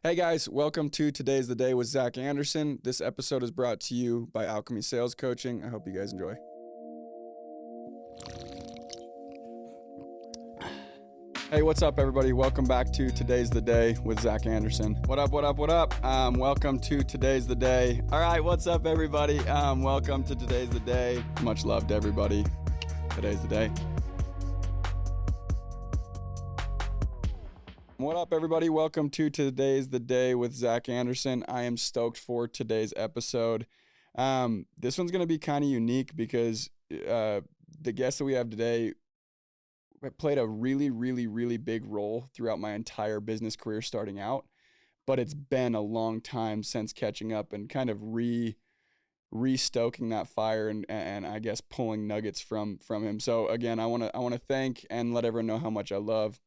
Hey guys, welcome to Today's the Day with Zack Andersen. This episode is brought to you by ALCHEMY Sales Coaching. I hope you guys enjoy. Hey, what's up, everybody? Welcome back to Today's the Day with Zack Andersen. What up, what up, what up? Welcome to Today's the Day. All right, what's up, everybody? Welcome to Today's the Day. Much love to everybody. Today's the day. What up, everybody? Welcome to Today's the Day with Zack Andersen. I am stoked for today's episode. This one's going to be kind of unique because the guest that we have today played a really big role throughout my entire business career starting out, but it's been a long time since catching up and kind of re-stoking that fire and I guess pulling nuggets from him. So again, I want to thank and let everyone know how much I love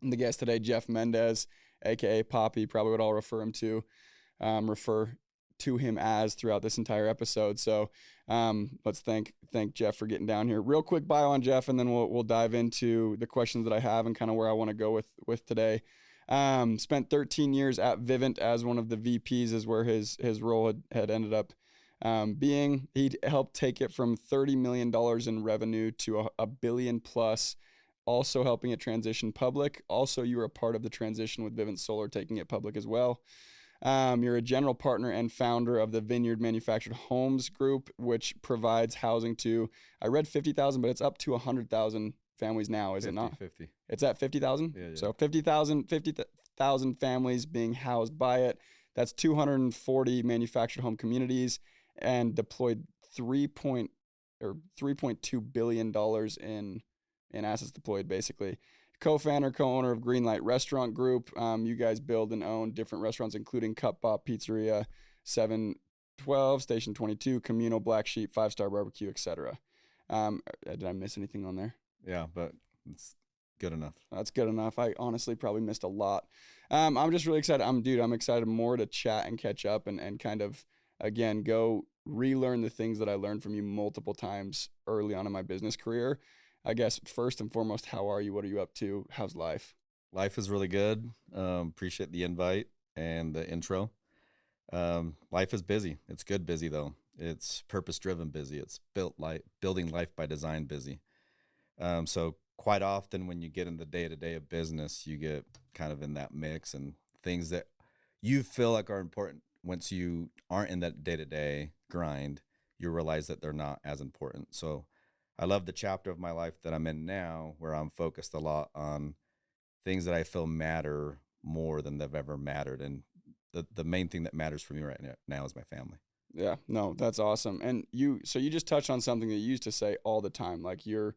the guest today, Jeff Mendez, aka Poppy, probably what I'll refer to him as throughout this entire episode. So let's thank Jeff for getting down here. Real quick bio on Jeff, and then we'll dive into the questions that I have and kind of where I want to go with today. Spent 13 years at Vivint as one of the VPs, is where his role had ended up being. He helped take it from $30 million in revenue to a billion plus. Also helping it transition public. Also, you were a part of the transition with Vivint Solar, taking it public as well. You're a general partner and founder of the Vineyard Manufactured Homes Group, which provides housing to, I read 50,000, but it's up to 100,000 families now, is 50, it not? 50. It's at 50,000? Yeah. So 50,000 families being housed by it. That's 240 manufactured home communities and deployed $3.2 billion in assets deployed, basically. Co-founder, co-owner of Greenlight Restaurant Group. You guys build and own different restaurants, including Cup Bop Pizzeria, 712, Station 22, Communal, Black Sheep, 5-Star Barbecue, etc. Did I miss anything on there? Yeah, but it's good enough. That's good enough. I honestly probably missed a lot. I'm just really excited. I'm excited more to chat and catch up and kind of, again, go relearn the things that I learned from you multiple times early on in my business career. I guess first and foremost, how are you? What are you up to? How's life? Life is really good. Appreciate the invite and the intro. Life is busy. It's good busy, though. It's purpose-driven busy. It's building life by design busy. So quite often when you get in the day-to-day of business, you get kind of in that mix, and things that you feel like are important, once you aren't in that day-to-day grind, you realize that they're not as important. So I love the chapter of my life that I'm in now, where I'm focused a lot on things that I feel matter more than they've ever mattered. And the main thing that matters for me right now is my family. Yeah, no, that's awesome. And you just touched on something that you used to say all the time. Like your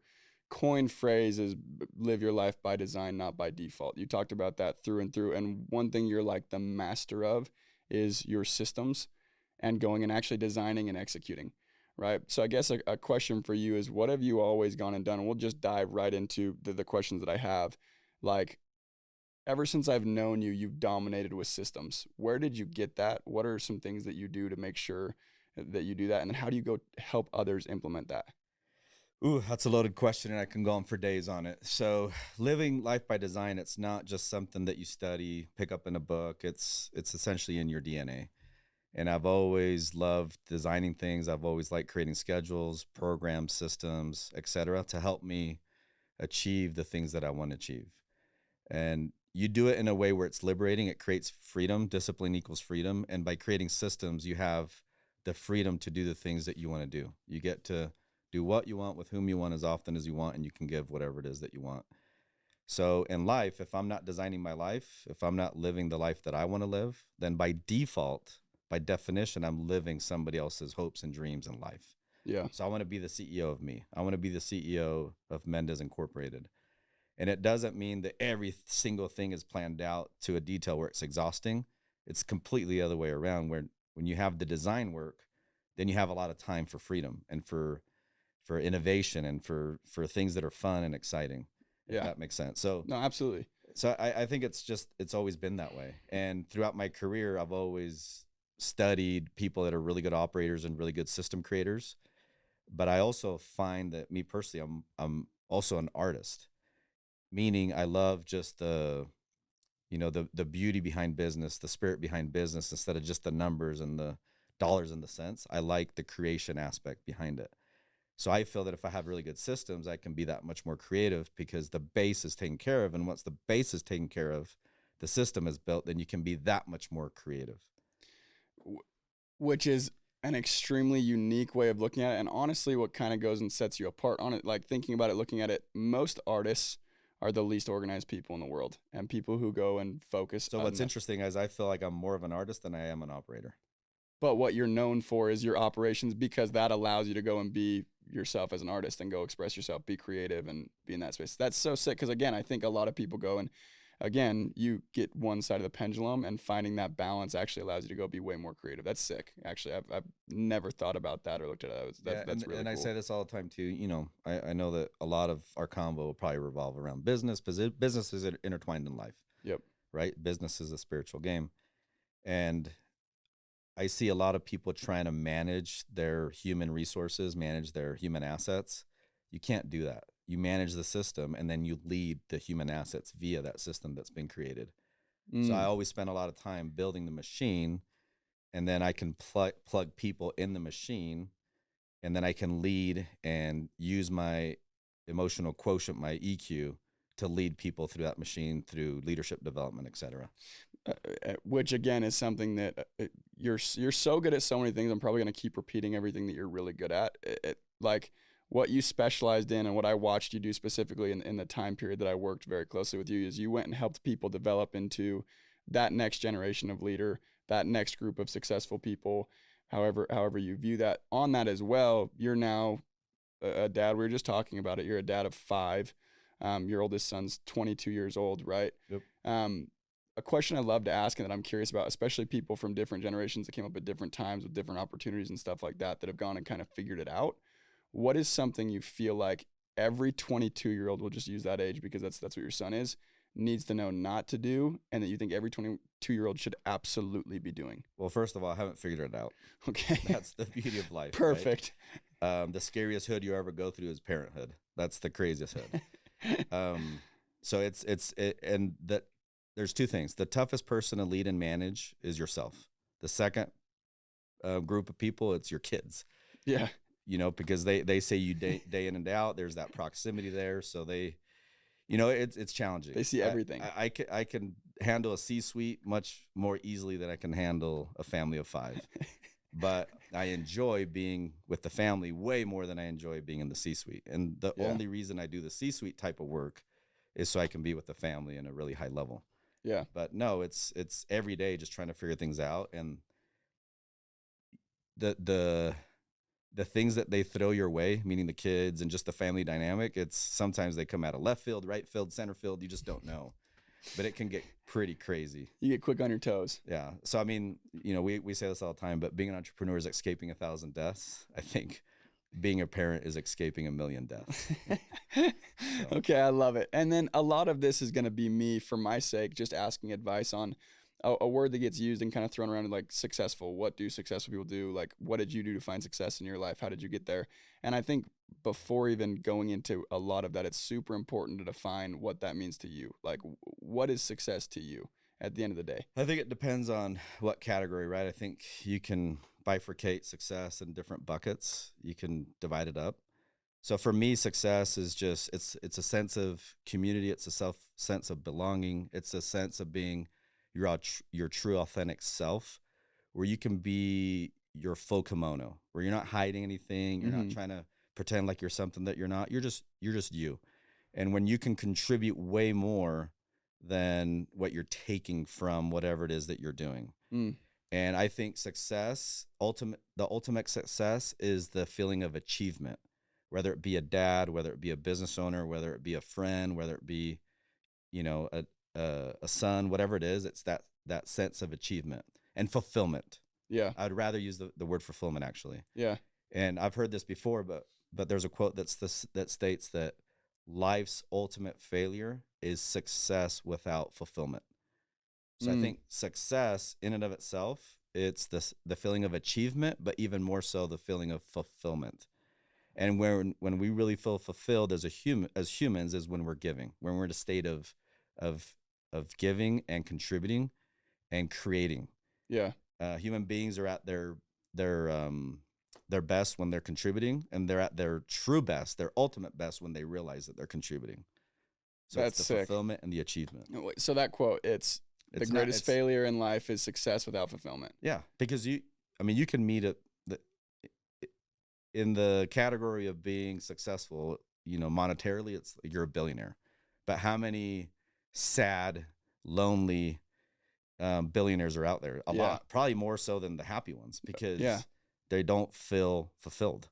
coined phrase is live your life by design, not by default. You talked about that through and through. And one thing you're like the master of is your systems and going and actually designing and executing. Right. So I guess a question for you is, what have you always gone and done? And we'll just dive right into the questions that I have. Like, ever since I've known you, you've dominated with systems. Where did you get that? What are some things that you do to make sure that you do that? And then how do you go help others implement that? Ooh, that's a loaded question, and I can go on for days on it. So living life by design, it's not just something that you study, pick up in a book. It's essentially in your DNA. And I've always loved designing things. I've always liked creating schedules, programs, systems, etc., to help me achieve the things that I want to achieve. And you do it in a way where it's liberating. It creates freedom. Discipline equals freedom. And by creating systems, you have the freedom to do the things that you want to do. You get to do what you want with whom you want as often as you want, and you can give whatever it is that you want. So in life, if I'm not designing my life, if I'm not living the life that I want to live, then by default, by definition, I'm living somebody else's hopes and dreams in life. Yeah. So I want to be the CEO of me. I want to be the CEO of Mendez Incorporated. And it doesn't mean that every single thing is planned out to a detail where it's exhausting. It's completely the other way around, where when you have the design work, then you have a lot of time for freedom and for innovation and for things that are fun and exciting. If that makes sense. So no, absolutely. So I think it's always been that way. And throughout my career, I've always studied people that are really good operators and really good system creators. But I also find that me personally, I'm also an artist, meaning I love just the you know, the beauty behind business, the spirit behind business, instead of just the numbers and the dollars and the cents. I like the creation aspect behind it. So I feel that if I have really good systems, I can be that much more creative because the base is taken care of. And once the base is taken care of, the system is built, then you can be that much more creative. Which is an extremely unique way of looking at it. And honestly, what kind of goes and sets you apart on it, like thinking about it, looking at it, most artists are the least organized people in the world, and people who go and focus. So what's interesting is I feel like I'm more of an artist than I am an operator. But what you're known for is your operations, because that allows you to go and be yourself as an artist and go express yourself, be creative, and be in that space. That's so sick, because again, I think a lot of people go and, again, you get one side of the pendulum, and finding that balance actually allows you to go be way more creative. That's sick. Actually, I've never thought about that or looked at it. That's really and cool. I say this all the time too. You know, I know that a lot of our convo will probably revolve around business, because business is intertwined in life. Yep. Right. Business is a spiritual game, and I see a lot of people trying to manage their human resources, manage their human assets. You can't do that. You manage the system, and then you lead the human assets via that system that's been created. So I always spend a lot of time building the machine, and then I can plug people in the machine, and then I can lead and use my emotional quotient, my EQ, to lead people through that machine through leadership development, et cetera. Which again is something that you're so good at so many things. I'm probably going to keep repeating everything that you're really good at. Like what you specialized in and what I watched you do specifically in the time period that I worked very closely with you is you went and helped people develop into that next generation of leader, that next group of successful people, however you view that. On that as well, you're now a dad. We were just talking about it. You're a dad of 5. Your oldest son's 22 years old, right? Yep. A question I love to ask and that I'm curious about, especially people from different generations that came up at different times with different opportunities and stuff like that have gone and kind of figured it out. What is something you feel like every 22-year-old, will just use that age because that's what your son is, needs to know not to do, and that you think every 22-year-old should absolutely be doing? Well, first of all, I haven't figured it out. Okay. That's the beauty of life. Perfect. Right? The scariest hood you ever go through is parenthood. That's the craziest hood. So and that there's 2 things. The toughest person to lead and manage is yourself. The second group of people, it's your kids. Yeah. You know, because they say you day in and day out. There's that proximity there. So they, you know, it's challenging. They see everything. I can handle a C-suite much more easily than I can handle a family of 5. But I enjoy being with the family way more than I enjoy being in the C-suite. And the only reason I do the C-suite type of work is so I can be with the family in a really high level. Yeah. But no, it's every day just trying to figure things out. And the things that they throw your way, meaning the kids and just the family dynamic, it's sometimes they come out of left field, right field, center field. You just don't know. But it can get pretty crazy. You get quick on your toes. Yeah. So, I mean, you know, we say this all the time, but being an entrepreneur is escaping 1,000 deaths. I think being a parent is escaping 1,000,000 deaths. So. Okay, I love it. And then a lot of this is going to be me, for my sake, just asking advice on a word that gets used and kind of thrown around, like successful. What do successful people do? Like, what did you do to find success in your life? How did you get there? And I think before even going into a lot of that, it's super important to define what that means to you. Like, what is success to you at the end of the day? I think it depends on what category, right? I think you can bifurcate success in different buckets. You can divide it up. So for me, success is just, it's a sense of community. It's a sense of belonging. It's a sense of being your true authentic self, where you can be your full kimono, where you're not hiding anything. You're not trying to pretend like you're something that you're not. You're just you. And when you can contribute way more than what you're taking from whatever it is that you're doing. And I think success, the ultimate success is the feeling of achievement, whether it be a dad, whether it be a business owner, whether it be a friend, whether it be, you know, a son, whatever it is. It's that sense of achievement and fulfillment. Yeah. I'd rather use the word fulfillment, actually. Yeah. And I've heard this before, but there's a quote that states that life's ultimate failure is success without fulfillment. So I think success in and of itself, it's the feeling of achievement, but even more so the feeling of fulfillment. And when we really feel fulfilled as humans is when we're giving, when we're in a state of of giving and contributing and creating. Yeah. Human beings are at their best when they're contributing, and they're at their true best, their ultimate best, when they realize that they're contributing. So That's it's the sick. fulfillment and the achievement. So that quote, it's the greatest failure in life is success without fulfillment. Yeah, because you can meet in the category of being successful, monetarily, it's you're a billionaire. But how many sad, lonely billionaires are out there? A lot, probably more so than the happy ones, because they don't feel fulfilled.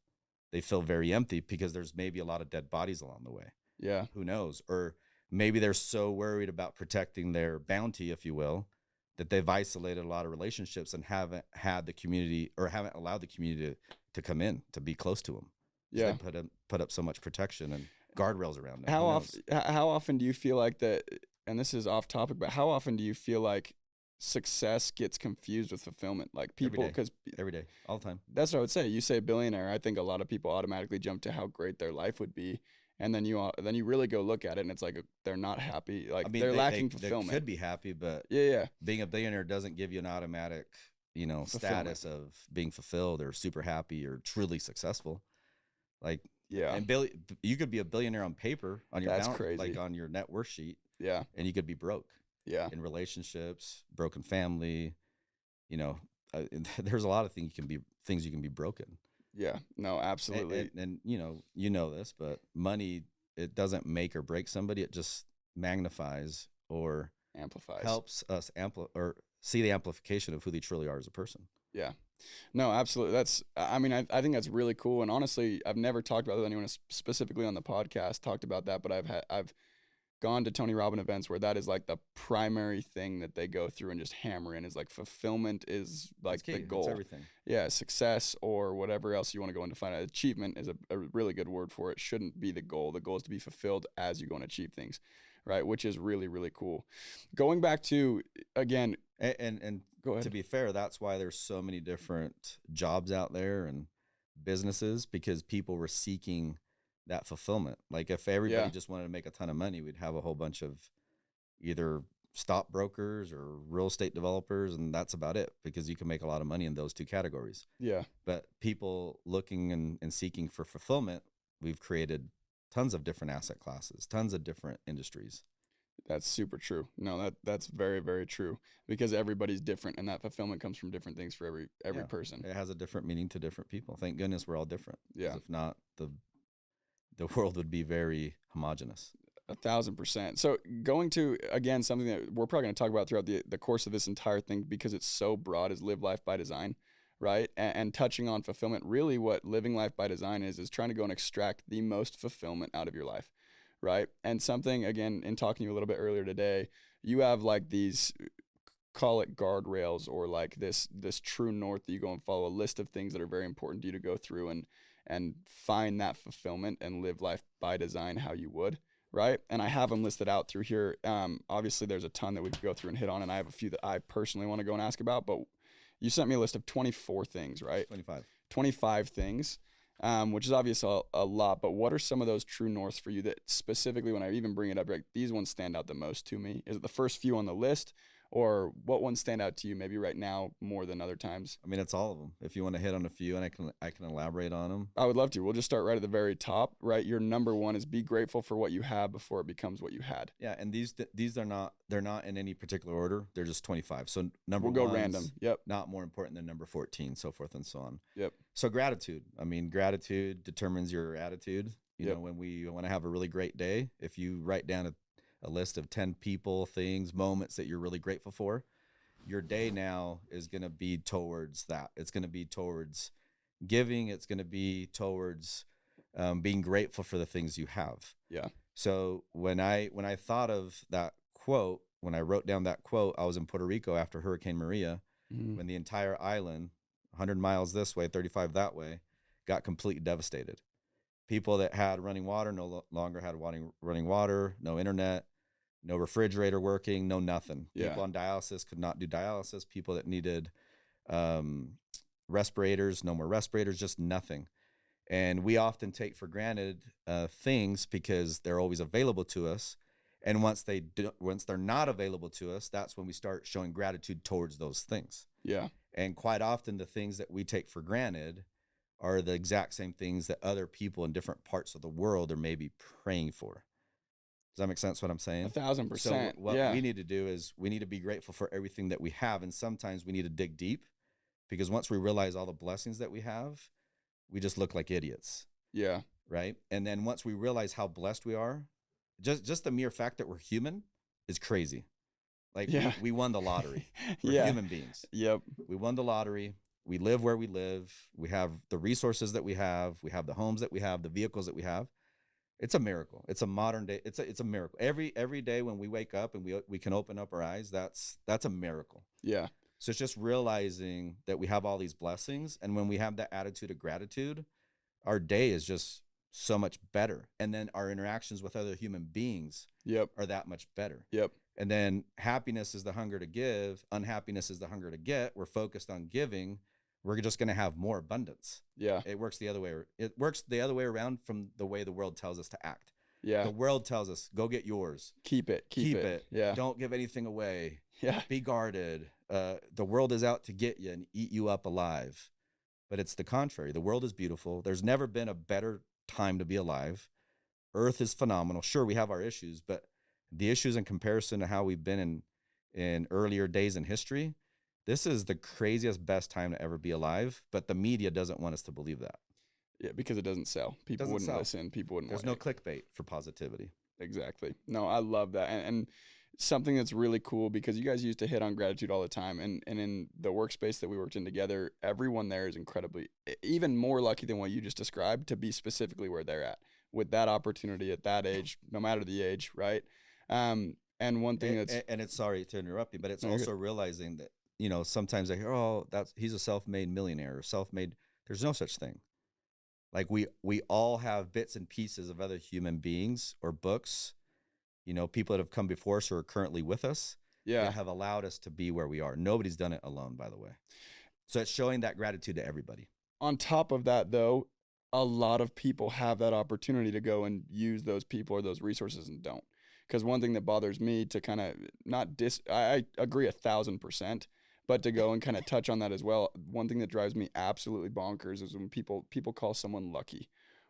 They feel very empty because there's maybe a lot of dead bodies along the way. Yeah. Who knows? Or maybe they're so worried about protecting their bounty, if you will, that they've isolated a lot of relationships and haven't had the community, or haven't allowed the community to come in, to be close to them. Yeah. So they put up so much protection and guardrails around them. How often do you feel like that, and this is off topic, but how often do you feel like success gets confused with fulfillment? Like people, because every day, all the time. That's what I would say. You say billionaire, I think a lot of people automatically jump to how great their life would be, and then you really go look at it, and it's like they're not happy. Like, they're lacking fulfillment. They could be happy, but being a billionaire doesn't give you an automatic, status of being fulfilled or super happy or truly successful. Like, and you could be a billionaire on paper, on your crazy. Like on your net worth sheet. Yeah, and you could be broke. Yeah, in relationships, broken family. There's a lot of things you can be broken. Yeah, no, absolutely. And you know this, but money, it doesn't make or break somebody. It just magnifies or amplifies, helps us or see the amplification of who they truly are as a person. Yeah, no, absolutely. I think that's really cool. And honestly, I've never talked about it with anyone specifically on the podcast, talked about that, but I've gone to Tony Robbins events where that is like the primary thing that they go through and just hammer in, is like fulfillment is like the goal. It's everything. Yeah, success or whatever else you want to go into find out. Achievement is a really good word for it. Shouldn't be the goal. The goal is to be fulfilled as you go and achieve things, right? Which is really, really cool. Going back to, again, and go ahead. To be fair, that's why there's so many different jobs out there and businesses, because people were seeking that fulfillment. Like, if everybody just wanted to make a ton of money, we'd have a whole bunch of either stockbrokers or real estate developers, and that's about it, because you can make a lot of money in those two categories. Yeah. But people looking and seeking for fulfillment, we've created tons of different asset classes, tons of different industries. That's super true. No, that's very, very true, because everybody's different, and that fulfillment comes from different things for every person. It has a different meaning to different people. Thank goodness we're all different. Yeah. If not, the world would be very homogenous. 1,000%. So going to, again, something that we're probably going to talk about throughout the course of this entire thing, because it's so broad, is live life by design, right? And touching on fulfillment, really what living life by design is trying to go and extract the most fulfillment out of your life, right? And something, again, in talking to you a little bit earlier today, you have like these, call it guardrails, or like this true north that you go and follow, a list of things that are very important to you to go through and find that fulfillment and live life by design how you would, right? And I have them listed out through here. Obviously, there's a ton that we could go through and hit on, and I have a few that I personally want to go and ask about, but you sent me a list of 24 things, right? 25 things, which is obviously a lot, but what are some of those true norths for you that specifically, when I even bring it up, like, these ones stand out the most to me? Is it the first few on the list, or what ones stand out to you maybe right now more than other times? I mean, it's all of them. If you want to hit on a few, and I can elaborate on them. I would love to. We'll just start right at the very top, right? Your number one is be grateful for what you have before it becomes what you had. Yeah, and these are not, they're not in any particular order. They're just 25. So we'll go random. Yep. Not more important than number 14, so forth and so on. Yep. So gratitude. I mean, gratitude determines your attitude. You know, when we want to have a really great day, if you write down a list of 10 people, things, moments that you're really grateful for, your day now is going to be towards that. It's going to be towards giving. It's going to be towards being grateful for the things you have. Yeah. So when I thought of that quote, when I wrote down that quote, I was in Puerto Rico after Hurricane Maria, when the entire island, 100 miles this way, 35 that way, got completely devastated. People that had running water no longer had running water, no internet, no refrigerator working, no nothing. Yeah. People on dialysis could not do dialysis. People that needed respirators, no more respirators, just nothing. And we often take for granted things because they're always available to us. And once they're not available to us, that's when we start showing gratitude towards those things. Yeah. And quite often the things that we take for granted are the exact same things that other people in different parts of the world are maybe praying for. Does that make sense what I'm saying? 1,000%. So what yeah. we need to do is we need to be grateful for everything that we have. And sometimes we need to dig deep, because once we realize all the blessings that we have, we just look like idiots. Yeah. Right. And then once we realize how blessed we are, just the mere fact that we're human is crazy. Like Yeah. we won the lottery. We're Yeah. human beings. Yep. We won the lottery. We live where we live. We have the resources that we have. We have the homes that we have, the vehicles that we have. It's a miracle. It's a modern day. It's a miracle. Every day when we wake up and we can open up our eyes, that's a miracle. Yeah. So it's just realizing that we have all these blessings, and when we have that attitude of gratitude, our day is just so much better. And then our interactions with other human beings Yep. are that much better. Yep. And then happiness is the hunger to give. Unhappiness is the hunger to get. We're focused on giving. We're just going to have more abundance. Yeah. It works the other way. It works the other way around from the way the world tells us to act. Yeah. The world tells us, go get yours. Keep it. Keep it. Yeah. Don't give anything away. Yeah. Be guarded. The world is out to get you and eat you up alive. But it's the contrary. The world is beautiful. There's never been a better time to be alive. Earth is phenomenal. Sure, we have our issues, but the issues in comparison to how we've been in earlier days in history, this is the craziest, best time to ever be alive. But the media doesn't want us to believe that. Yeah, because it doesn't sell. People wouldn't listen. People wouldn't. There's no clickbait for positivity. Exactly. No, I love that. And something that's really cool, because you guys used to hit on gratitude all the time. And in the workspace that we worked in together, everyone there is incredibly, even more lucky than what you just described, to be specifically where they're at with that opportunity at that age, no matter the age, right? And one thing and it's, sorry to interrupt you, but it's also realizing that, sometimes I hear, oh, he's a self-made millionaire or self-made. There's no such thing. Like we all have bits and pieces of other human beings or books, people that have come before us or are currently with us, that have allowed us to be where we are. Nobody's done it alone, by the way. So it's showing that gratitude to everybody. On top of that, though, a lot of people have that opportunity to go and use those people or those resources and don't. Because one thing that bothers me to kind of I agree 1,000%, but to go and kind of touch on that as well, one thing that drives me absolutely bonkers is when people call someone lucky,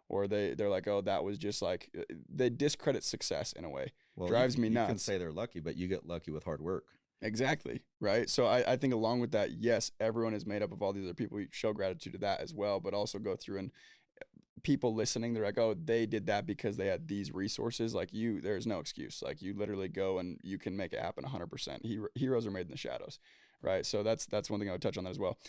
or they're like, oh, that was just like, they discredit success in a way. Well, drives me nuts. You can say they're lucky, but you get lucky with hard work. Exactly. Right. So I think along with that, yes, everyone is made up of all these other people. We show gratitude to that as well, but also go through and people listening, they're like, oh, they did that because they had these resources. Like there's no excuse. Like you literally go and you can make it happen 100%. Heroes are made in the shadows. Right. So that's one thing I would touch on that as well.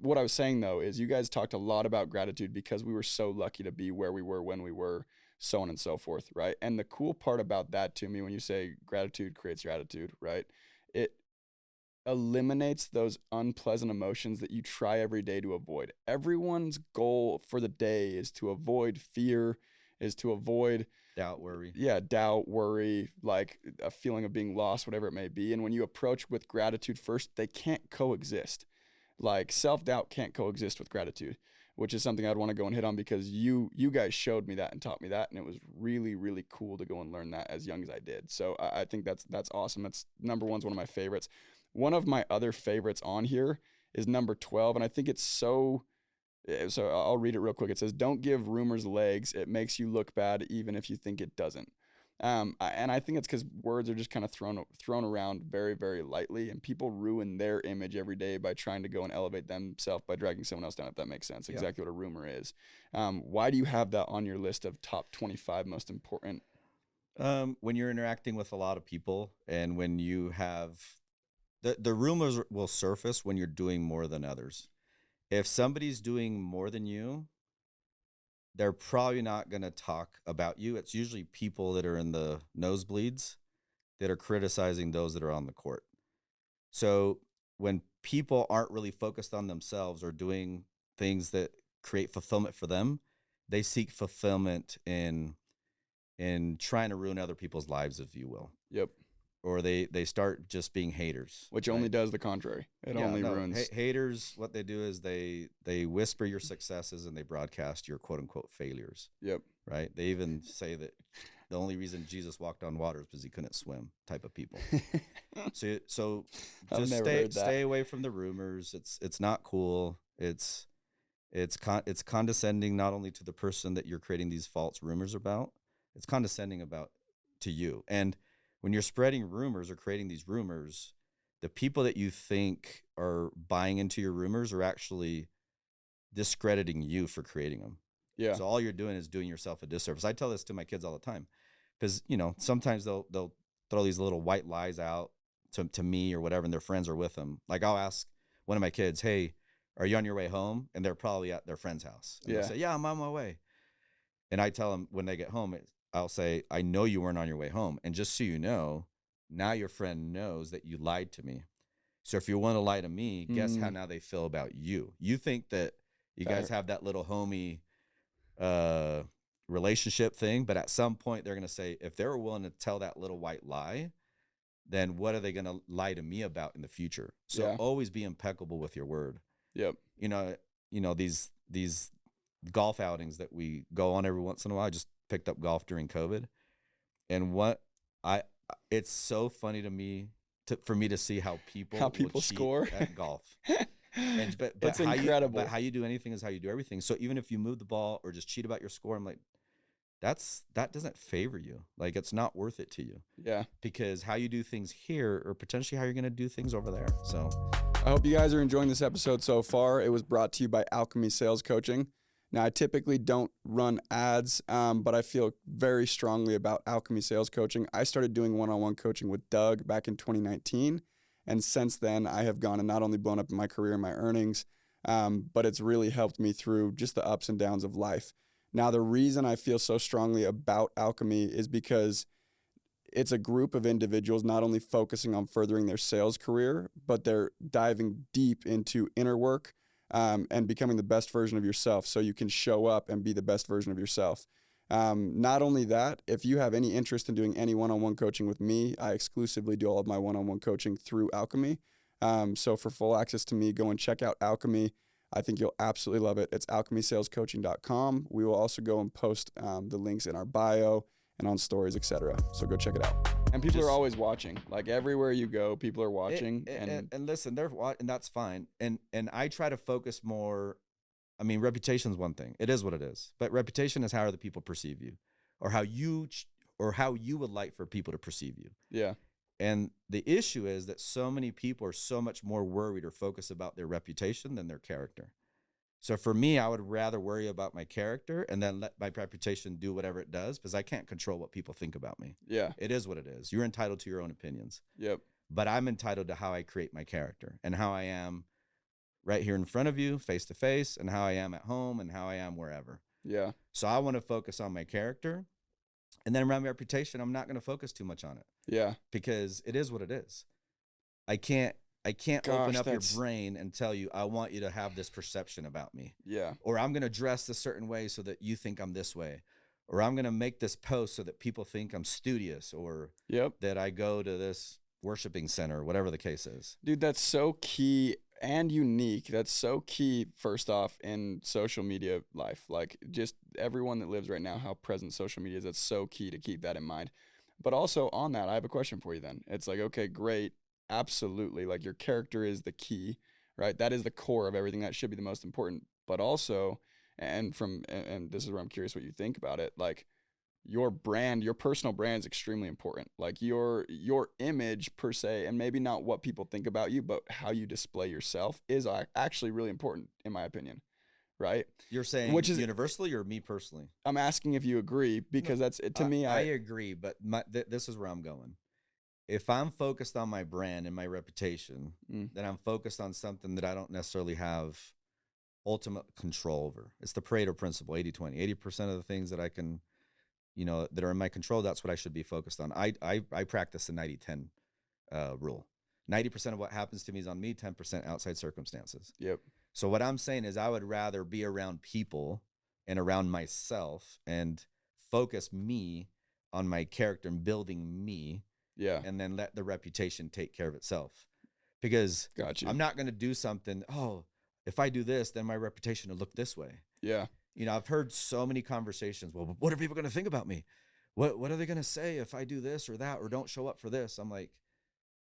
What I was saying, though, is you guys talked a lot about gratitude because we were so lucky to be where we were when we were, so on and so forth. Right. And the cool part about that to me, when you say gratitude creates your attitude, right, it eliminates those unpleasant emotions that you try every day to avoid. Everyone's goal for the day is to avoid fear, is to avoid doubt, worry. Yeah, doubt, worry, like a feeling of being lost, whatever it may be. And when you approach with gratitude first, they can't coexist. Like self-doubt can't coexist with gratitude, which is something I'd want to go and hit on because you guys showed me that and taught me that. And it was really, really cool to go and learn that as young as I did. So I think that's awesome. That's number one's one of my favorites. One of my other favorites on here is number 12. And I think it's so I'll read it real quick. It says, don't give rumors legs. It makes you look bad even if you think it doesn't. And I think it's because words are just kind of thrown around very, very lightly, and people ruin their image every day by trying to go and elevate themselves by dragging someone else down, if that makes sense. Yeah. Exactly what a rumor is. Why do you have that on your list of top 25 most important? When you're interacting with a lot of people and when you have the rumors will surface when you're doing more than others. If somebody's doing more than you, they're probably not going to talk about you. It's usually people that are in the nosebleeds that are criticizing those that are on the court. So when people aren't really focused on themselves or doing things that create fulfillment for them, they seek fulfillment in trying to ruin other people's lives, if you will. Yep. Or they start just being haters. Which only does the contrary. It only ruins. Haters, what they do is they whisper your successes and they broadcast your quote unquote failures. Yep. Right. They even say that the only reason Jesus walked on water is because he couldn't swim type of people. So I've just never heard that. stay away from the rumors. It's not cool. It's condescending not only to the person that you're creating these false rumors about, it's condescending about to you. And when you're spreading rumors or creating these rumors, the people that you think are buying into your rumors are actually discrediting you for creating them. Yeah. So all you're doing is doing yourself a disservice. I tell this to my kids all the time because, sometimes they'll throw these little white lies out to me or whatever, and their friends are with them. Like I'll ask one of my kids, hey, are you on your way home? And they're probably at their friend's house. And they'll say, yeah, I'm on my way. And I tell them when they get home, I'll say, I know you weren't on your way home. And just so you know, now your friend knows that you lied to me. So if you want to lie to me, guess how now they feel about you. You think that you guys have that little homie relationship thing, but at some point they're going to say, if they're willing to tell that little white lie, then what are they going to lie to me about in the future? So always be impeccable with your word. Yep. These golf outings that we go on every once in a while. I just picked up golf during COVID, and it's so funny to me for me to see how people score at golf. But it's incredible. But how you do anything is how you do everything. So even if you move the ball or just cheat about your score, I'm like, that doesn't favor you. Like it's not worth it to you. Yeah. Because how you do things here or potentially how you're going to do things over there. So I hope you guys are enjoying this episode so far. It was brought to you by ALCHEMY Sales Coaching. Now, I typically don't run ads, but I feel very strongly about ALCHEMY Sales Coaching. I started doing one-on-one coaching with Doug back in 2019. And since then, I have gone and not only blown up in my career and my earnings, but it's really helped me through just the ups and downs of life. Now, the reason I feel so strongly about ALCHEMY is because it's a group of individuals not only focusing on furthering their sales career, but they're diving deep into inner work and becoming the best version of yourself so you can show up and be the best version of yourself. Not only that, if you have any interest in doing any one-on-one coaching with me, I exclusively do all of my one-on-one coaching through ALCHEMY. So for full access to me, go and check out ALCHEMY. I think you'll absolutely love it. It's alchemysalescoaching.com. We will also go and post the links in our bio and on stories, etc. So go check it out. And people are always watching. Like everywhere you go, people are watching. And listen, they're watching, and that's fine. And I try to focus more. I mean, reputation is one thing. It is what it is. But reputation is how other people perceive you, or how you would like for people to perceive you. Yeah. And the issue is that so many people are so much more worried or focused about their reputation than their character. So for me, I would rather worry about my character and then let my reputation do whatever it does, because I can't control what people think about me. Yeah. It is what it is. You're entitled to your own opinions. Yep. But I'm entitled to how I create my character and how I am right here in front of you, face to face, and how I am at home and how I am wherever. Yeah. So I want to focus on my character. And then around my reputation, I'm not going to focus too much on it. Yeah. Because it is what it is. I can't open up your brain and tell you, I want you to have this perception about me. Yeah. Or I'm going to dress a certain way so that you think I'm this way. Or I'm going to make this post so that people think I'm studious, or that I go to this worshiping center, whatever the case is. Dude, that's so key and unique. That's so key, first off, in social media life. Like just everyone that lives right now, how present social media is, that's so key to keep that in mind. But also on that, I have a question for you then. It's like, okay, great. Absolutely. Like your character is the key, right? That is the core of everything. That should be the most important. But also, and this is where I'm curious what you think about it. Like your brand, your personal brand is extremely important. Like your image per se, and maybe not what people think about you, but how you display yourself is actually really important in my opinion. Right? You're saying which is universally or me personally? I'm asking if you agree, because that's to me. I agree, but this is where I'm going. If I'm focused on my brand and my reputation, then I'm focused on something that I don't necessarily have ultimate control over. It's the Pareto principle, 80-20. 80% of the things that I can, that are in my control, that's what I should be focused on. I practice the 90-10 rule. 90% of what happens to me is on me, 10% outside circumstances. Yep. So what I'm saying is I would rather be around people and around myself and focus me on my character and building me. Yeah. And then let the reputation take care of itself. Because I'm not going to do something, if I do this, then my reputation will look this way. Yeah. I've heard so many conversations. Well, what are people going to think about me? what are they going to say if I do this or that, or don't show up for this? I'm like,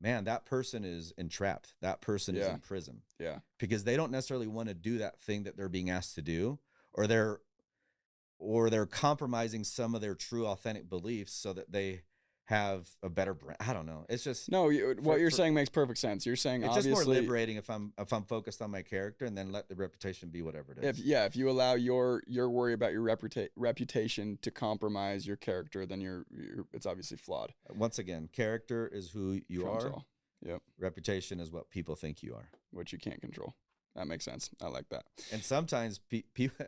man, that person is entrapped. That person is in prison. Yeah. Because they don't necessarily want to do that thing that they're being asked to do, or they're compromising some of their true authentic beliefs so that they have a better brand. I don't know. It's just no. What you're saying makes perfect sense. You're saying it's obviously just more liberating if I'm focused on my character and then let the reputation be whatever it is. If you allow your worry about your reputation to compromise your character, then it's obviously flawed. Once again, character is who you Trumps are. all. Yep. Reputation is what people think you are, which you can't control. That makes sense. I like that. And sometimes people,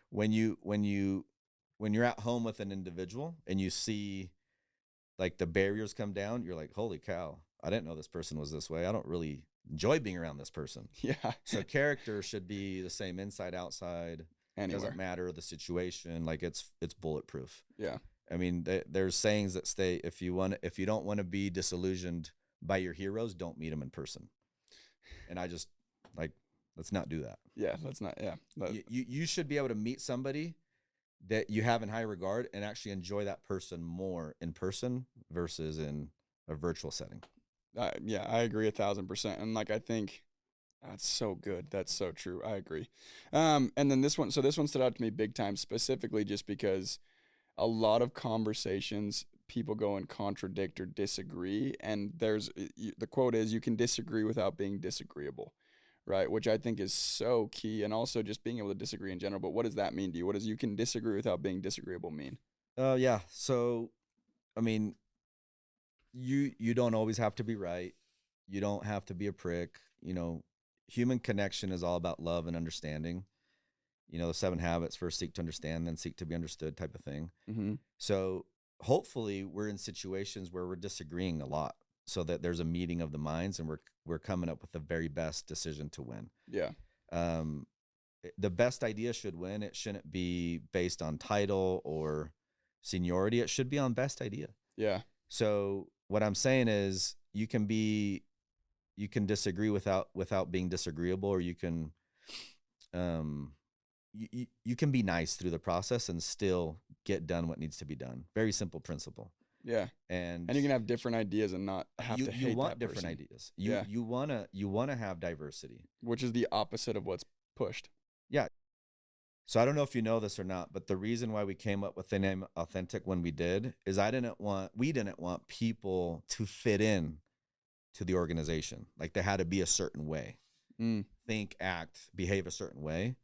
when you're at home with an individual and you see like the barriers come down, you're like, holy cow, I didn't know this person was this way. I don't really enjoy being around this person. Yeah. So character should be the same inside, outside. Anywhere. Doesn't matter the situation. Like it's bulletproof. Yeah. I mean, there's sayings that state if you don't want to be disillusioned by your heroes, don't meet them in person. And I just like, let's not do that. Yeah. Let's not. Yeah. You should be able to meet somebody that you have in high regard and actually enjoy that person more in person versus in a virtual setting. Yeah, I agree 1,000%. And like, I think that's so good. That's so true. I agree. And then this one stood out to me big time, specifically just because a lot of conversations people go and contradict or disagree. And the quote is, you can disagree without being disagreeable. Right, which I think is so key, and also just being able to disagree in general. But what does that mean to you? What does you can disagree without being disagreeable mean? Yeah. So, I mean, you don't always have to be right. You don't have to be a prick. You know, human connection is all about love and understanding. You know, the 7 habits: first seek to understand, then seek to be understood, type of thing. Mm-hmm. So hopefully we're in situations where we're disagreeing a lot, so that there's a meeting of the minds and we're coming up with the very best decision to win. Yeah. The best idea should win. It shouldn't be based on title or seniority. It should be on best idea. Yeah. So what I'm saying is you can disagree without being disagreeable, or you can you can be nice through the process and still get done what needs to be done. Very simple principle. Yeah. And you can have different ideas and not have to hate you want that different person. ideas. You wanna have diversity, which is the opposite of what's pushed. Yeah. So I don't know if you know this or not, but the reason why we came up with the name Authentic when we did is we didn't want people to fit in to the organization. Like they had to be a certain way, think, act, behave a certain way.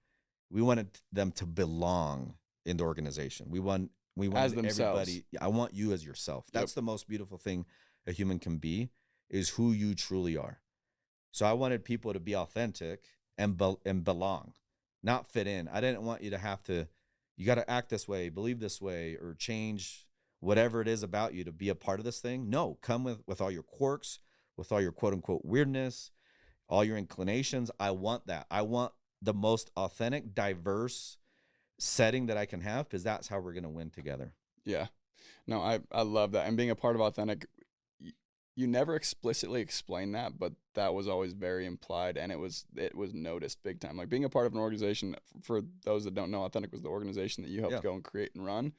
We wanted them to belong in the organization. We want as themselves. Everybody. I want you as yourself. That's the most beautiful thing a human can be, is who you truly are. So I wanted people to be authentic and belong, not fit in. I didn't want you to have to, you got to act this way, believe this way, or change whatever it is about you to be a part of this thing. No, come with all your quirks, with all your quote unquote weirdness, all your inclinations. I want that. I want the most authentic, diverse setting that I can have, because that's how we're going to win together. Yeah. No, I love that. And being a part of Authentic, you never explicitly explain that, but that was always very implied, and it was noticed big time. Like being a part of an organization, for those that don't know, Authentic was the organization that you helped go and create and run.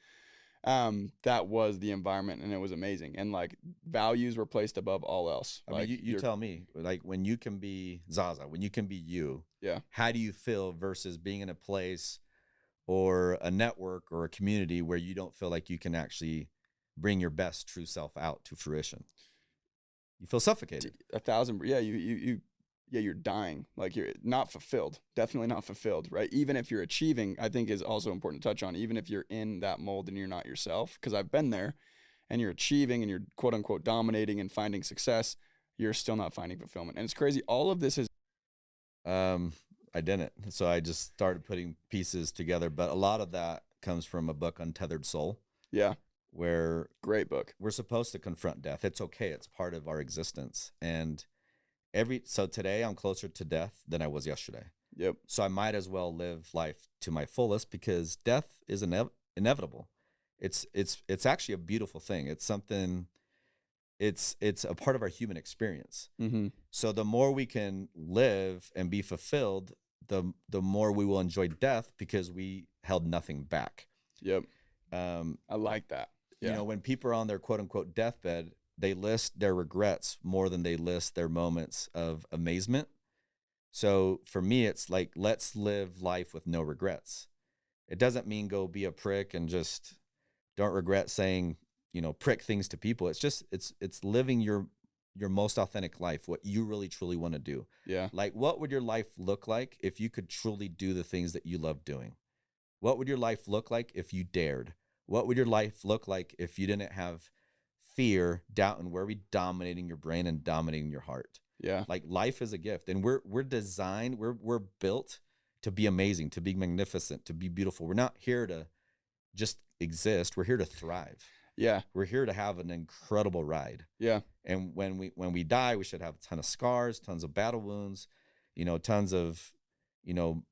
That was the environment, and it was amazing. And like values were placed above all else. I mean, you tell me, like when you can be Zaza, when you can be you, how do you feel versus being in a place or a network or a community where you don't feel like you can actually bring your best true self out to fruition? You feel suffocated. 1,000. Yeah. You're dying. Like you're not fulfilled. Definitely not fulfilled. Right. Even if you're achieving, I think is also important to touch on, even if you're in that mold and you're not yourself, because I've been there, and you're achieving and you're quote unquote dominating and finding success, you're still not finding fulfillment. And it's crazy. All of this is, I didn't. So I just started putting pieces together. But a lot of that comes from a book, Untethered Soul. Yeah. Where great book. We're supposed to confront death. It's okay. It's part of our existence. And so today I'm closer to death than I was yesterday. Yep. So I might as well live life to my fullest, because death is inevitable. It's actually a beautiful thing. It's something, it's a part of our human experience. Mm-hmm. So the more we can live and be fulfilled, the more we will enjoy death, because we held nothing back. Yep. I like that. You Yeah. know, when people are on their quote unquote deathbed, they list their regrets more than they list their moments of amazement. So for me, it's like, let's live life with no regrets. It doesn't mean go be a prick and just don't regret saying, you know, prick things to people. It's just, it's living your most authentic life, what you really truly want to do. Yeah. Like, what would your life look like if you could truly do the things that you love doing? What would your life look like if you dared? What would your life look like if you didn't have fear, doubt, and worry dominating your brain and dominating your heart? Yeah. Like, life is a gift, and we're designed, we're built to be amazing, to be magnificent, to be beautiful. We're not here to just exist. We're here to thrive. Yeah. We're here to have an incredible ride. Yeah. And when we die, we should have a ton of scars, tons of battle wounds, you know, tons of, you know,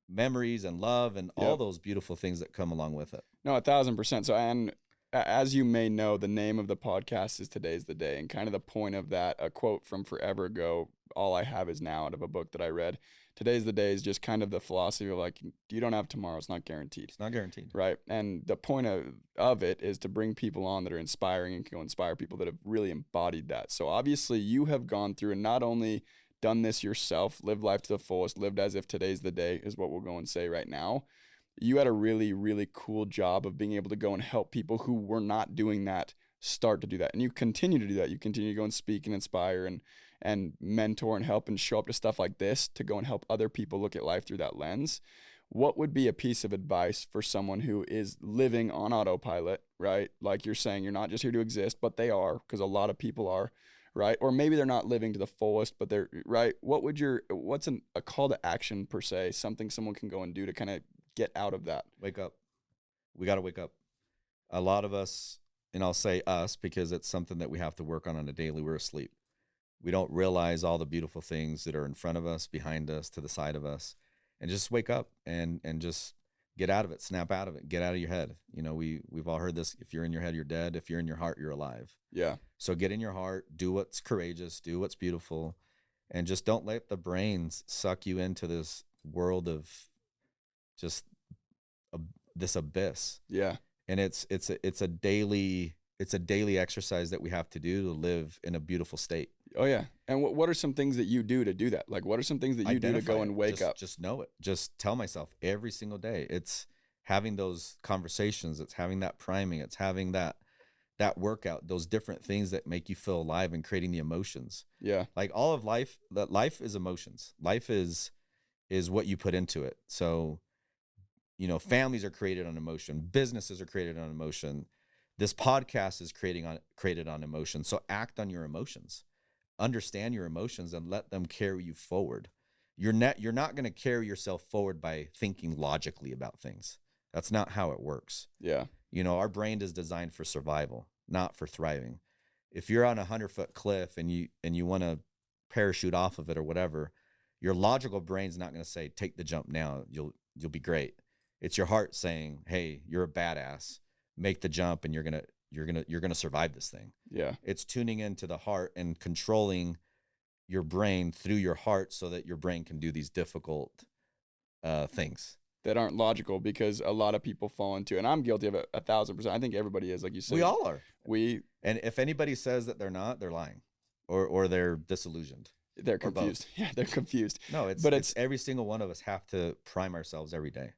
memories and love and all those beautiful things that come along with it. No, 1,000%. So, and as you may know, the name of the podcast is Today's the Day. And kind of the point of that, a quote from forever ago, all I have is now, out of a book that I read. Today's the day is just kind of the philosophy of like, you don't have tomorrow. It's not guaranteed. It's not guaranteed. Right. And the point of it is to bring people on that are inspiring and can inspire people that have really embodied that. So obviously you have gone through and not only done this yourself, lived life to the fullest, lived as if today's the day is what we'll go and say right now. You had a really, really cool job of being able to go and help people who were not doing that start to do that. And you continue to do that. You continue to go and speak and inspire and mentor and help and show up to stuff like this to go and help other people look at life through that lens. What would be a piece of advice for someone who is living on autopilot, right? Like you're saying, you're not just here to exist, but they are, because a lot of people are, right? Or maybe they're not living to the fullest, but they're, right? What's a call to action per se, something someone can go and do to kind of get out of that? Wake up. We got to wake up. A lot of us, and I'll say us because it's something that we have to work on a daily, we're asleep. We don't realize all the beautiful things that are in front of us, behind us, to the side of us, and just wake up and just get out of it, snap out of it, get out of your head. You know, we've all heard this. If you're in your head, you're dead. If you're in your heart, you're alive. Yeah. So get in your heart, do what's courageous, do what's beautiful, and just don't let the brains suck you into this world of just this abyss. Yeah. And it's a daily exercise that we have to do to live in a beautiful state. Oh yeah. And what are some things that you do to do that? Like, what are some things that you do to go and wake up? Just know it. Just tell myself every single day. It's having those conversations. It's having that priming. It's having that workout, those different things that make you feel alive and creating the emotions. Yeah. Like all of life, that life is emotions. Life is what you put into it. So, you know, families are created on emotion. Businesses are created on emotion. This podcast is created on emotion. So act on your emotions. Understand your emotions and let them carry you forward. You're not going to carry yourself forward by thinking logically about things. That's not how it works. Yeah. You know, our brain is designed for survival, not for thriving. If you're on a 100-foot cliff and you want to parachute off of it or whatever, your logical brain's not going to say, take the jump now. You'll be great. It's your heart saying, hey, you're a badass. Make the jump and you're gonna survive this thing. Yeah. It's tuning into the heart and controlling your brain through your heart so that your brain can do these difficult things that aren't logical, because a lot of people fall into, and I'm guilty of it 1,000%. I think everybody is, like you said. We all are. And if anybody says that they're not, they're lying or they're disillusioned. They're confused. Yeah, they're confused. No, it's every single one of us have to prime ourselves every day.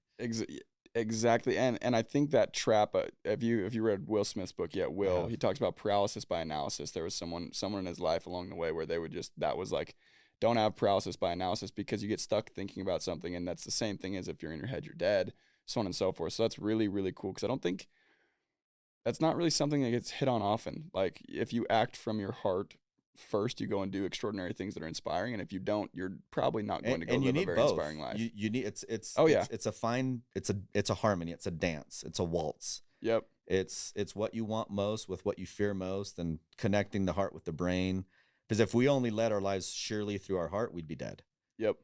Exactly. And I think that trap, if you read Will Smith's book yet, Uh-huh. he talks about paralysis by analysis. There was someone in his life along the way where they would that was like, don't have paralysis by analysis, because you get stuck thinking about something, and that's the same thing as if you're in your head, you're dead, so on and so forth. So that's really, really cool, because I don't think that's not really something that gets hit on often. Like, if you act from your heart first, you go and do extraordinary things that are inspiring, and if you don't, you're probably not going to go live a very inspiring life. You need it's a harmony, it's a dance, it's a waltz. Yep. It's what you want most with what you fear most, and connecting the heart with the brain. Because if we only led our lives surely through our heart, we'd be dead. Yep.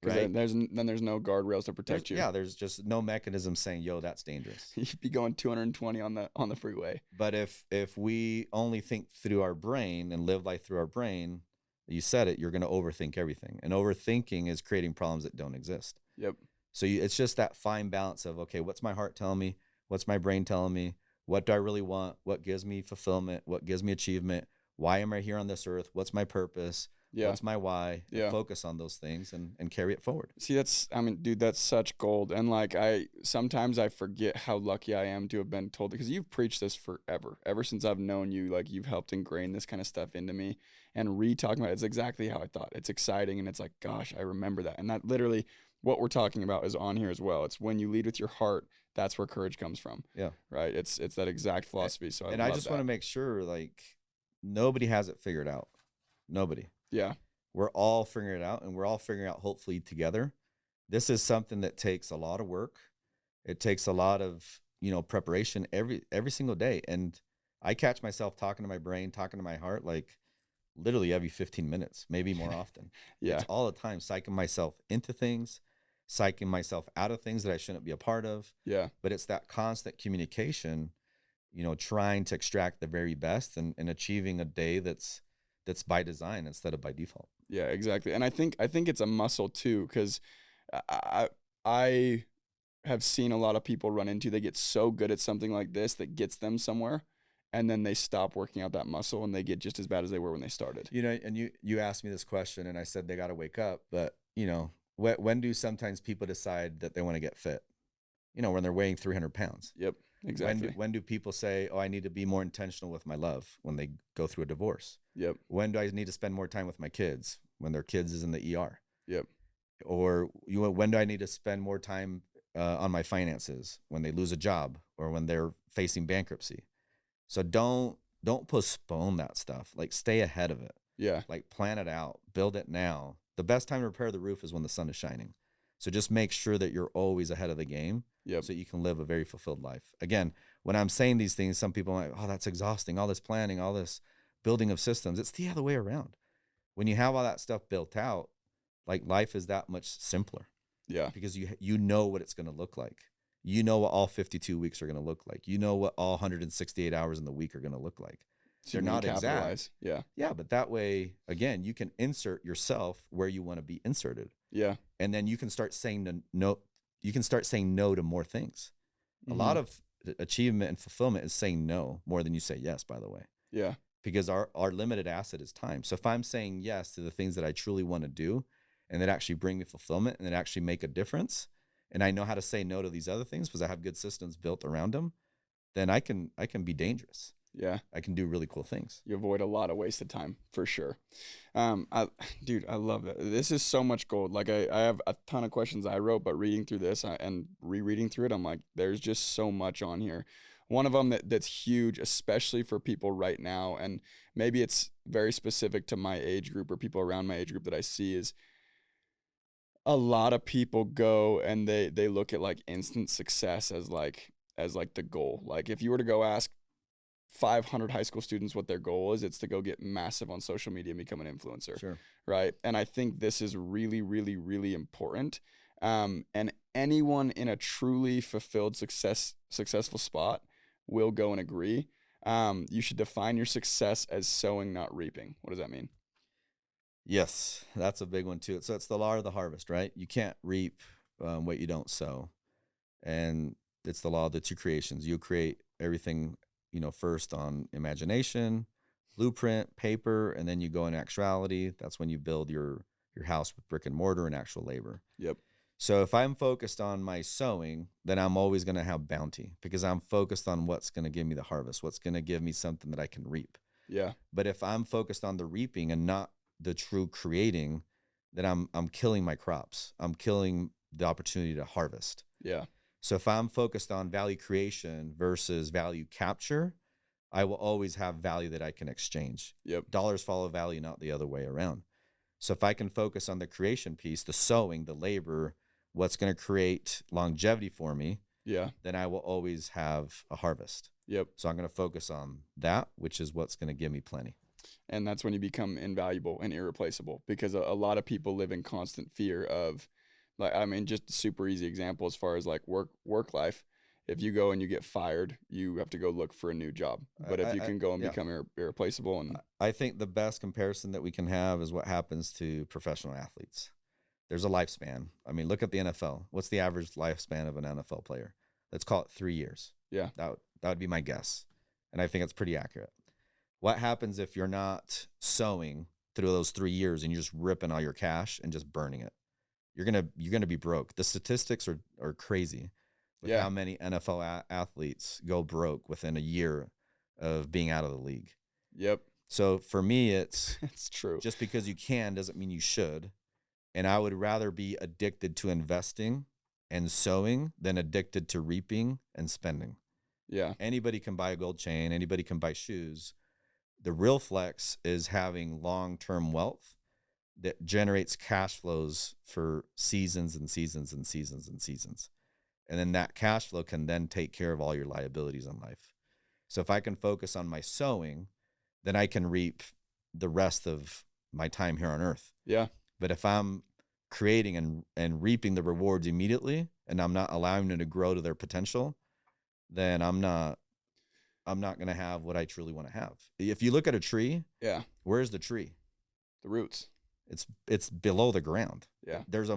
Because Right? then there's no guardrails to protect you. Yeah, there's just no mechanism saying, yo, that's dangerous. You'd be going 220 on the freeway. But if we only think through our brain and live life through our brain, you said it, you're going to overthink everything. And overthinking is creating problems that don't exist. Yep. So it's just that fine balance of, okay, what's my heart telling me? What's my brain telling me? What do I really want? What gives me fulfillment? What gives me achievement? Why am I here on this earth? What's my purpose? Yeah. What's my why? And Yeah. focus on those things and carry it forward. See, dude, that's such gold. And like, sometimes I forget how lucky I am to have been told, because you've preached this forever, ever since I've known you. Like, you've helped ingrain this kind of stuff into me, and talking about it, it's exactly how I thought. It's exciting. And it's like, gosh, I remember that. And that literally what we're talking about is on here as well. It's when you lead with your heart, that's where courage comes from. Yeah. Right. It's that exact philosophy. So I just want to make sure, like, nobody has it figured out. Nobody. Yeah. We're all figuring it out, and we're all figuring out, hopefully together. This is something that takes a lot of work. It takes a lot of, preparation every single day. And I catch myself talking to my brain, talking to my heart, like literally every 15 minutes, maybe more often. Yeah. It's all the time, psyching myself into things, psyching myself out of things that I shouldn't be a part of. Yeah. But it's that constant communication, trying to extract the very best and achieving a day that's by design instead of by default. Yeah, exactly. And I think it's a muscle too, because I have seen a lot of people run into, they get so good at something like this that gets them somewhere, and then they stop working out that muscle and they get just as bad as they were when they started. And you asked me this question, and I said they got to wake up. But, when do sometimes people decide that they want to get fit? When they're weighing 300 pounds. Yep, exactly. When do people say, oh, I need to be more intentional with my love? When they go through a divorce. Yep. When do I need to spend more time with my kids? When their kids is in the ER. Yep. Or when do I need to spend more time on my finances? When they lose a job or when they're facing bankruptcy. So don't postpone that stuff. Like, stay ahead of it. Yeah. Like, plan it out, build it now. The best time to repair the roof is when the sun is shining. So just make sure that you're always ahead of the game. Yep. So you can live a very fulfilled life. Again, when I'm saying these things, some people are like, oh, that's exhausting. All this planning, all this building of systems. It's the other way around. When you have all that stuff built out, like, life is that much simpler. Yeah. Because you know what it's going to look like. You know what all 52 weeks are going to look like. You know what all 168 hours in the week are going to look like. So they're not exact. Yeah. Yeah, but that way, again, you can insert yourself where you want to be inserted. Yeah. And then you can start saying no. You can start saying no to more things. Mm-hmm. A lot of achievement and fulfillment is saying no more than you say yes, by the way. Yeah. Because our limited asset is time. So if I'm saying yes to the things that I truly want to do and that actually bring me fulfillment and that actually make a difference, and I know how to say no to these other things because I have good systems built around them, then I can be dangerous. Yeah. I can do really cool things. You avoid a lot of wasted time for sure. Dude, I love it. This is so much gold. Like, I have a ton of questions I wrote, but reading through this and rereading through it, I'm like, there's just so much on here. One of them that's huge, especially for people right now, and maybe it's very specific to my age group or people around my age group that I see, is a lot of people go and they look at like instant success as like the goal. Like, if you were to go ask 500 high school students what their goal is, it's to go get massive on social media and become an influencer. Sure. Right. And I think this is really, really, really important. And anyone in a truly fulfilled successful spot will go and agree. You should define your success as sowing, not reaping. What does that mean? Yes, that's a big one too. So it's the law of the harvest, right? You can't reap what you don't sow. And it's the law of the two creations. You create everything, first on imagination, blueprint, paper, and then you go in actuality. That's when you build your house with brick and mortar and actual labor. Yep. So if I'm focused on my sowing, then I'm always going to have bounty because I'm focused on what's going to give me the harvest, what's going to give me something that I can reap. Yeah. But if I'm focused on the reaping and not the true creating, then I'm killing my crops. I'm killing the opportunity to harvest. Yeah. So if I'm focused on value creation versus value capture, I will always have value that I can exchange. Yep. Dollars follow value, not the other way around. So if I can focus on the creation piece, the sowing, the labor, what's going to create longevity for me, then I will always have a harvest. Yep. So I'm going to focus on that, which is what's going to give me plenty. And that's when you become invaluable and irreplaceable, because a lot of people live in constant fear of, like, I mean, just a super easy example as far as like work life. If you go and you get fired, you have to go look for a new job. But if you can go and become irreplaceable. And I think the best comparison that we can have is what happens to professional athletes. There's a lifespan. I mean, look at the NFL. What's the average lifespan of an NFL player? Let's call it 3 years. Yeah. That would be my guess. And I think it's pretty accurate. What happens if you're not sowing through those 3 years and you're just ripping all your cash and just burning it? You're gonna be broke. The statistics are crazy with how many NFL athletes go broke within a year of being out of the league. Yep. So for me, it's true. Just because you can doesn't mean you should. And I would rather be addicted to investing and sowing than addicted to reaping and spending. Yeah. Anybody can buy a gold chain. Anybody can buy shoes. The real flex is having long-term wealth that generates cash flows for seasons and seasons and seasons and seasons. And then that cash flow can then take care of all your liabilities in life. So if I can focus on my sowing, then I can reap the rest of my time here on earth. Yeah. But if I'm creating and reaping the rewards immediately and I'm not allowing them to grow to their potential, then I'm not going to have what I truly want to have. If you look at a tree, where's the tree? The roots. It's below the ground. Yeah. There's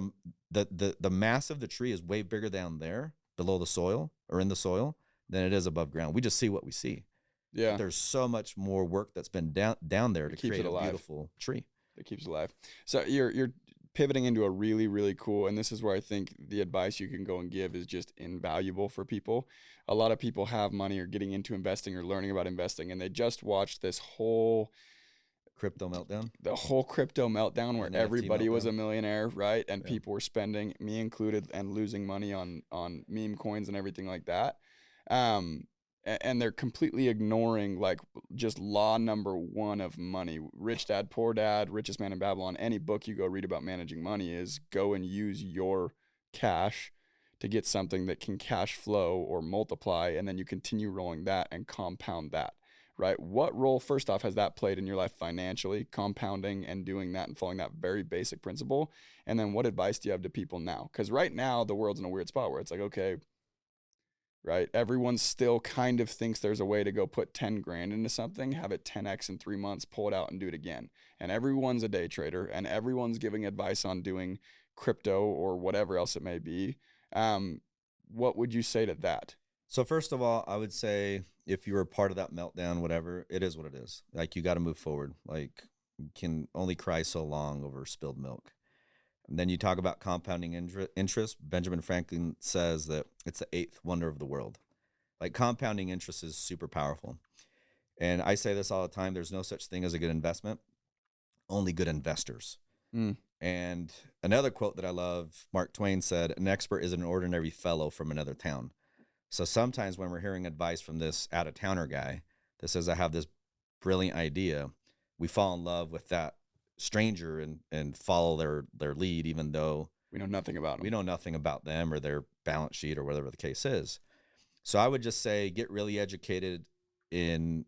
the mass of the tree is way bigger down there below the soil or in the soil than it is above ground. We just see what we see. Yeah. But there's so much more work that's been down there to create a beautiful tree. That keeps it alive. So you're pivoting into a really, really cool, and this is where I think the advice you can go and give is just invaluable for people. A lot of people have money or getting into investing or learning about investing, and they just watched this whole crypto meltdown. The whole crypto meltdown where everybody was a millionaire, right? And people were spending, me included, and losing money on meme coins and everything like that. And they're completely ignoring like just law number one of money. Rich Dad, Poor Dad, Richest Man in Babylon. Any book you go read about managing money is go and use your cash to get something that can cash flow or multiply, and then you continue rolling that and compound that, right? What role, first off, has that played in your life financially, compounding and doing that and following that very basic principle? And then what advice do you have to people now? Because right now the world's in a weird spot where it's like, okay, right? Everyone still kind of thinks there's a way to go put 10 grand into something, have it 10x in 3 months, pull it out and do it again. And everyone's a day trader and everyone's giving advice on doing crypto or whatever else it may be. What would you say to that? So first of all, I would say if you were part of that meltdown, whatever, it is what it is. Like you got to move forward. Like you can only cry so long over spilled milk. And then you talk about compounding interest. Benjamin Franklin says that it's the 8th wonder of the world. Like compounding interest is super powerful. And I say this all the time. There's no such thing as a good investment, only good investors. And another quote that I love, Mark Twain said, an expert is an ordinary fellow from another town. So sometimes when we're hearing advice from this out-of-towner guy that says, I have this brilliant idea, we fall in love with that stranger and follow their lead, even though we know nothing about them. We know nothing about them or their balance sheet or whatever the case is. So I would just say get really educated in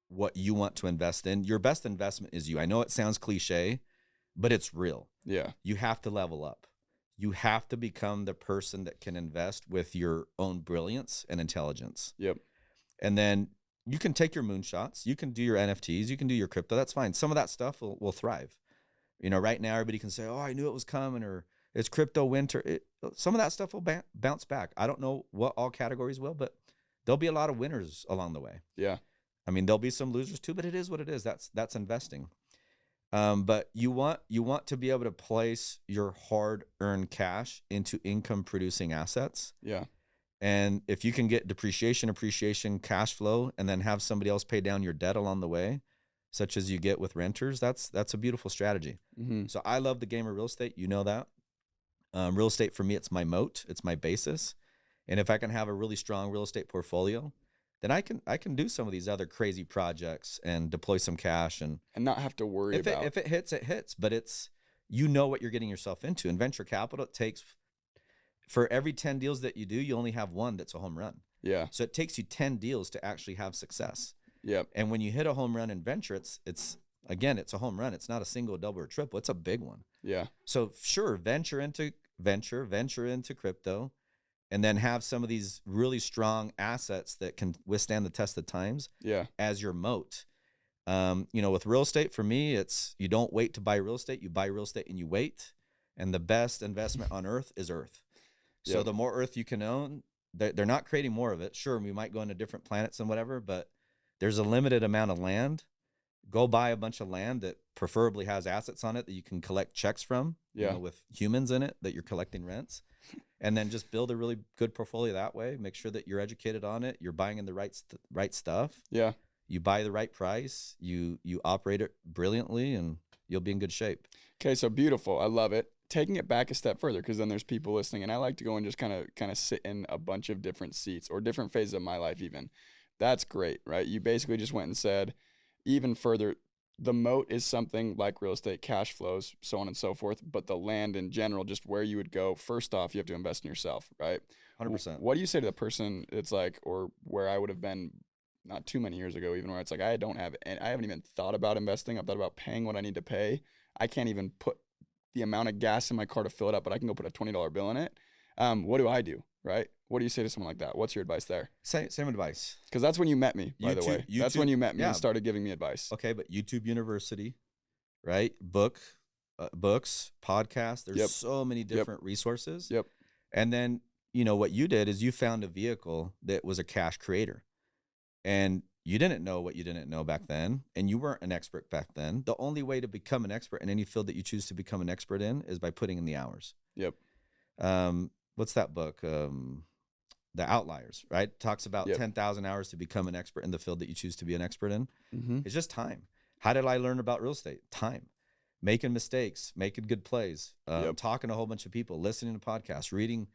what you want to invest in. Your best investment is you. I know it sounds cliche, but it's real. Yeah. You have to level up. You have to become the person that can invest with your own brilliance and intelligence. Yep. And then you can take your moonshots. You can do your NFTs. You can do your crypto. That's fine. Some of that stuff will thrive. You know, right now everybody can say, oh, I knew it was coming, or it's crypto winter. Some of that stuff will bounce back. I don't know what all categories will, but there'll be a lot of winners along the way. Yeah. I mean, there'll be some losers too, but it is what it is. That's investing. But you want to be able to place your hard-earned cash into income-producing assets. Yeah. And if you can get depreciation, appreciation, cash flow, and then have somebody else pay down your debt along the way, such as you get with renters, that's a beautiful strategy. Mm-hmm. So I love the game of real estate. You know that. Real estate for me, it's my moat. It's my basis. And if I can have a really strong real estate portfolio, then I can do some of these other crazy projects and deploy some cash and not have to worry about. If it hits, it hits. But it's, you know what you're getting yourself into. In venture capital, it takes, for every 10 deals that you do, you only have one that's a home run. Yeah. So it takes you 10 deals to actually have success. Yep. And when you hit a home run in venture, it's a home run. It's not a single, double, or triple. It's a big one. Yeah. So sure, venture into crypto, and then have some of these really strong assets that can withstand the test of times. Yeah. As your moat. With real estate, for me, it's, you don't wait to buy real estate. You buy real estate and you wait. And the best investment on earth is earth. So the more earth you can own, they're not creating more of it. Sure, we might go into different planets and whatever, but there's a limited amount of land. Go buy a bunch of land that preferably has assets on it that you can collect checks from, with humans in it that you're collecting rents, and then just build a really good portfolio that way. Make sure that you're educated on it. You're buying in the right stuff. Yeah. You buy the right price. You operate it brilliantly, and you'll be in good shape. Okay, so beautiful. I love it. Taking it back a step further, because then there's people listening, and I like to go and just kind of sit in a bunch of different seats or different phases of my life even. That's great, right? You basically just went and said, even further, the moat is something like real estate, cash flows, so on and so forth, but the land in general, just where you would go, first off, you have to invest in yourself, right? 100%. What do you say to the person, it's like, or where I would have been not too many years ago, even where it's like, I haven't even thought about investing. I've thought about paying what I need to pay. I can't even put the amount of gas in my car to fill it up, but I can go put a $20 bill in it. What do I do, right? What do you say to someone like that? What's your advice there? Same advice. Because that's when you met me, by the way. That's when you met me and started giving me advice. Okay, but YouTube University, right? Books, podcasts. There's so many different resources. Yep. And then, what you did is you found a vehicle that was a cash creator. And you didn't know what you didn't know back then, and you weren't an expert back then. The only way to become an expert in any field that you choose to become an expert in is by putting in the hours. Yep. What's that book? The Outliers, right? Talks about 10,000 hours to become an expert in the field that you choose to be an expert in. Mm-hmm. It's just time. How did I learn about real estate? Time. Making mistakes, making good plays, talking to a whole bunch of people, listening to podcasts, reading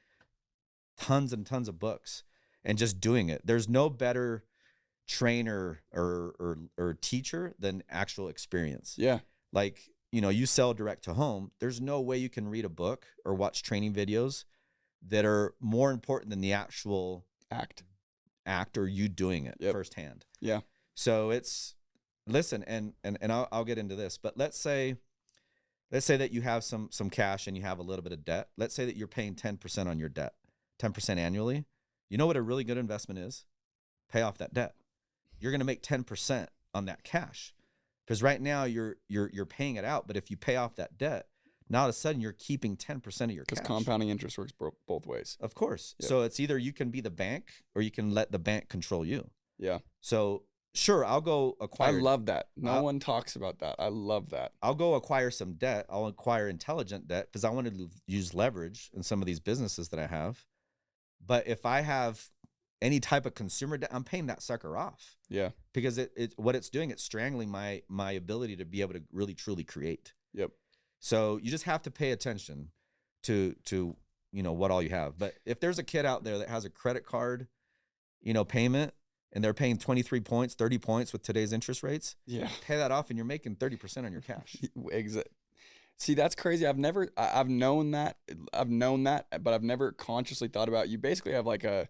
tons and tons of books, and just doing it. There's no better trainer or teacher than actual experience. Yeah. Like, you sell direct to home. There's no way you can read a book or watch training videos that are more important than the actual act or you doing it firsthand. Yeah. So listen, and I'll get into this, but let's say that you have some cash and you have a little bit of debt. Let's say that you're paying 10% on your debt, 10% annually. You know what a really good investment is? Pay off that debt. You're going to make 10% on that cash, because right now you're paying it out. But if you pay off that debt, now all of a sudden you're keeping 10% of your cash. Because compounding interest works both ways. Of course. Yep. So it's either you can be the bank or you can let the bank control you. Yeah. So sure, I'll go acquire. I love that. No one talks about that. I love that. I'll go acquire some debt. I'll acquire intelligent debt because I want to use leverage in some of these businesses that I have. But if I have any type of consumer debt, I'm paying that sucker off. Yeah. Because what it's doing, it's strangling my ability to be able to really truly create. Yep. So you just have to pay attention to what all you have. But if there's a kid out there that has a credit card, payment, and they're paying 23 points, 30 points with today's interest rates, pay that off and you're making 30% on your cash. Exactly. See, that's crazy. I've known that, but I've never consciously thought about, you basically have like a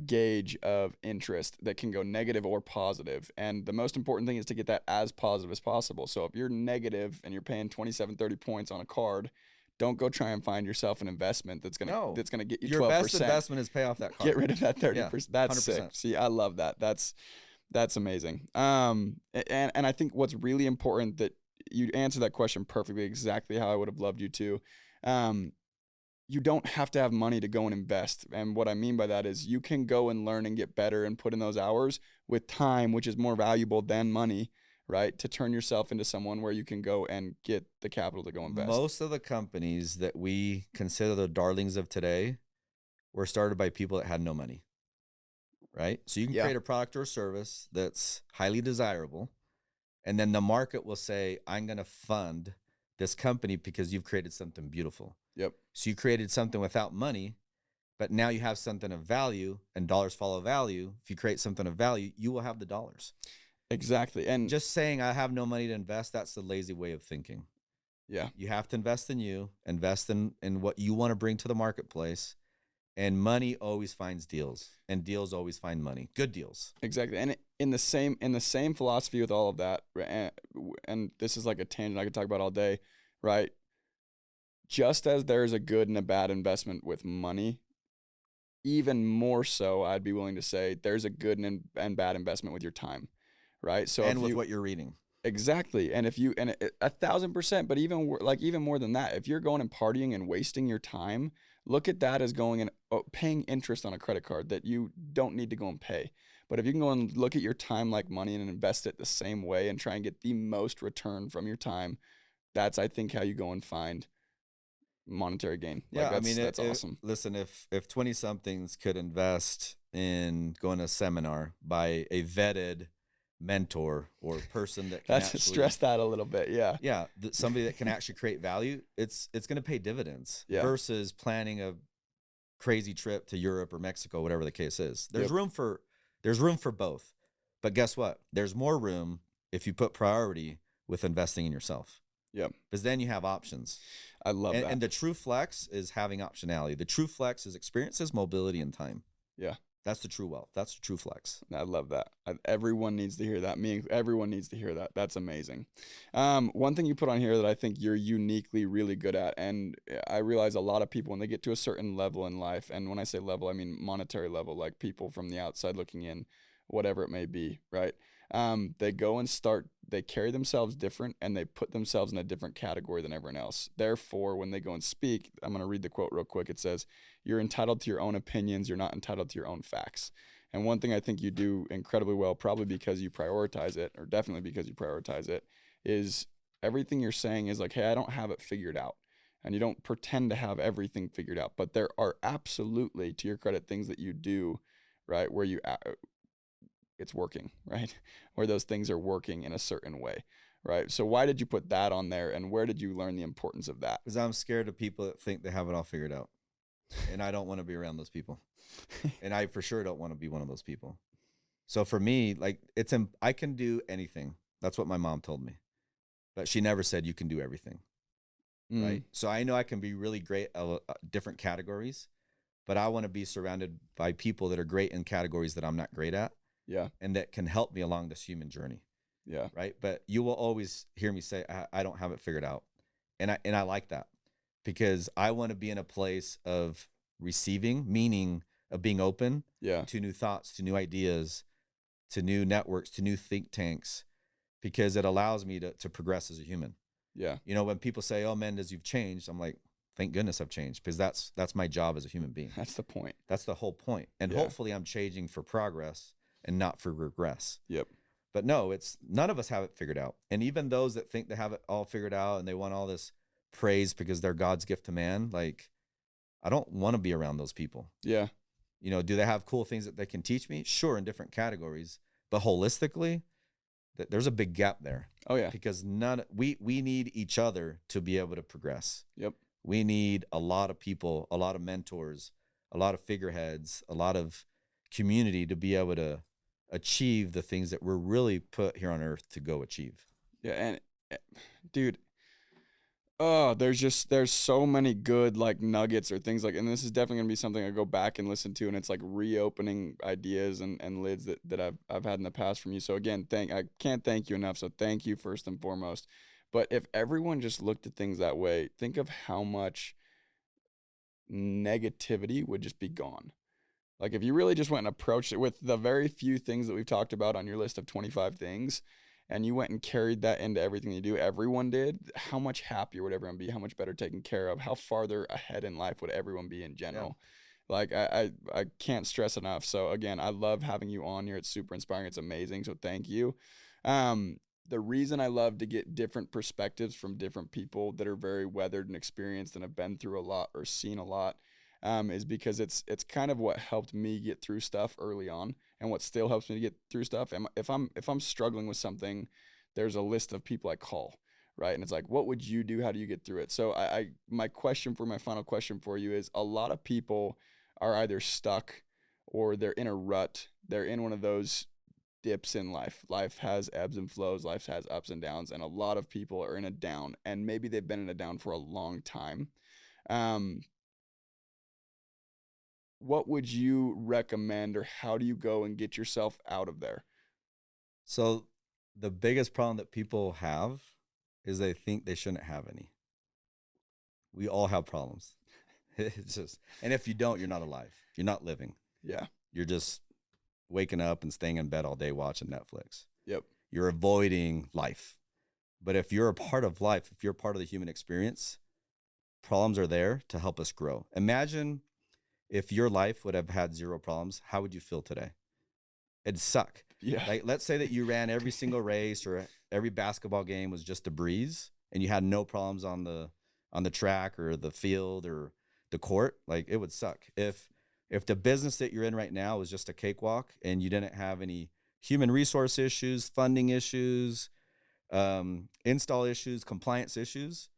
gauge of interest that can go negative or positive. And the most important thing is to get that as positive as possible. So if you're negative and you're paying 27, 30 points on a card, don't go try and find yourself an investment that's going to get you 12%. Your best investment is pay off that card. Get rid of that 30%. Yeah, that's 100%. sick. See, I love that. That's amazing. And I think what's really important, that you answered that question perfectly, exactly how I would have loved you to. You don't have to have money to go and invest. And what I mean by that is you can go and learn and get better and put in those hours with time, which is more valuable than money, right? To turn yourself into someone where you can go and get the capital to go invest. Most of the companies that we consider the darlings of today were started by people that had no money, right? So you can create a product or a service that's highly desirable, and then the market will say, I'm going to fund this company because you've created something beautiful. Yep. So you created something without money, but now you have something of value, and dollars follow value. If you create something of value, you will have the dollars. Exactly. And just saying I have no money to invest, that's the lazy way of thinking. Yeah. You have to invest in you, invest in what you want to bring to the marketplace. And money always finds deals, and deals always find money. Good deals. Exactly. And in the same philosophy with all of that, and this is like a tangent I could talk about all day, right? Just as there's a good and a bad investment with money, even more so, I'd be willing to say there's a good and bad investment with your time, right? So and with what you're reading. Exactly. And if you, 1,000%, but even more than that, if you're going and partying and wasting your time, look at that as going and paying interest on a credit card that you don't need to go and pay. But if you can go and look at your time like money and invest it the same way and try and get the most return from your time, that's, I think, how you go and find monetary gain. Yeah, Like I mean, that's awesome. listen, if 20 somethings could invest in going to a seminar by a vetted mentor or person that can That's actually stress that a little bit. Yeah. yeah, somebody that can actually create value, it's going to pay dividends Yeah. versus planning a crazy trip to Europe or Mexico, whatever the case is. There's Yep. room for both. But guess what? There's more room if you put priority with investing in yourself. Yep. Because then you have options. I love that. And the true flex is having optionality. The true flex is experiences, mobility, and time. Yeah. That's the true wealth. That's the true flex. I love that. Everyone needs to hear that. Everyone needs to hear that. That's amazing. One thing you put on here that I think you're uniquely really good at, and I realize a lot of people when they get to a certain level in life, and when I say level, I mean monetary level, like people from the outside looking in, whatever it may be, right? They go and they carry themselves different and they put themselves in a different category than everyone else. Therefore, when they go and speak, I'm going to read the quote real quick. It says, "You're entitled to your own opinions. You're not entitled to your own facts." And one thing I think you do incredibly well, probably because you prioritize it, or definitely because you prioritize it, is everything you're saying is like, hey, I don't have it figured out. And you don't pretend to have everything figured out. But there are absolutely, to your credit, things that you do, right, where it's working, right? Where those things are working in a certain way, right? So why did you put that on there, and where did you learn the importance of that? Because I'm scared of people that think they have it all figured out. And I don't want to be around those people. And I for sure don't want to be one of those people. So for me, like I can do anything. That's what my mom told me. But she never said you can do everything. Right? So I know I can be really great at different categories, but I want to be surrounded by people that are great in categories that I'm not great at. Yeah. And that can help me along this human journey. Yeah. Right. But you will always hear me say, I don't have it figured out. And I like that because I want to be in a place of receiving, meaning of being open to new thoughts, to new ideas, to new networks, to new think tanks, because it allows me to progress as a human. Yeah. You know, when people say, "Oh, Mendez, you've changed," I'm like, thank goodness I've changed, because that's my job as a human being. That's the point. That's the whole point. And hopefully I'm changing for progress and not for regress. Yep. But no, it's none of us have it figured out. And even those that think they have it all figured out and they want all this praise because they're God's gift to man, like, I don't want to be around those people. Yeah. You know, do they have cool things that they can teach me? Sure, in different categories. But holistically, there's a big gap there. Oh, yeah. Because we need each other to be able to progress. Yep. We need a lot of people, a lot of mentors, a lot of figureheads, a lot of community to be able to achieve the things that we're really put here on earth to go achieve. Yeah. And dude, there's so many good like nuggets or things like, and this is definitely gonna be something I go back and listen to, and it's like reopening ideas and lids that I've had in the past from you. So again, I can't thank you enough. So thank you first and foremost. But if everyone just looked at things that way, think of how much negativity would just be gone. Like if you really just went and approached it with the very few things that we've talked about on your list of 25 things, and you went and carried that into everything you do, everyone did, how much happier would everyone be? How much better taken care of? How farther ahead in life would everyone be in general? Yeah. Like I can't stress enough. So again, I love having you on here. It's super inspiring. It's amazing. So thank you. The reason I love to get different perspectives from different people that are very weathered and experienced and have been through a lot or seen a lot, is because it's kind of what helped me get through stuff early on, and what still helps me to get through stuff. And if I'm struggling with something, there's a list of people I call, right? And it's like, what would you do? How do you get through it? So my final question for you is, a lot of people are either stuck or they're in a rut. They're in one of those dips in life. Life has ebbs and flows. Life has ups and downs, and a lot of people are in a down, and maybe they've been in a down for a long time. What would you recommend, or how do you go and get yourself out of there? So the biggest problem that people have is they think they shouldn't have any. We all have problems. It's just, and if you don't, you're not alive. You're not living. Yeah. You're just waking up and staying in bed all day watching Netflix. Yep. You're avoiding life. But if you're a part of life, if you're part of the human experience, problems are there to help us grow. Imagine if your life would have had zero problems, how would you feel today? It'd suck. Yeah. Like, let's say that you ran every single race or every basketball game was just a breeze and you had no problems on the track or the field or the court. Like, it would suck. If the business that you're in right now was just a cakewalk and you didn't have any human resource issues, funding issues, install issues, compliance issues,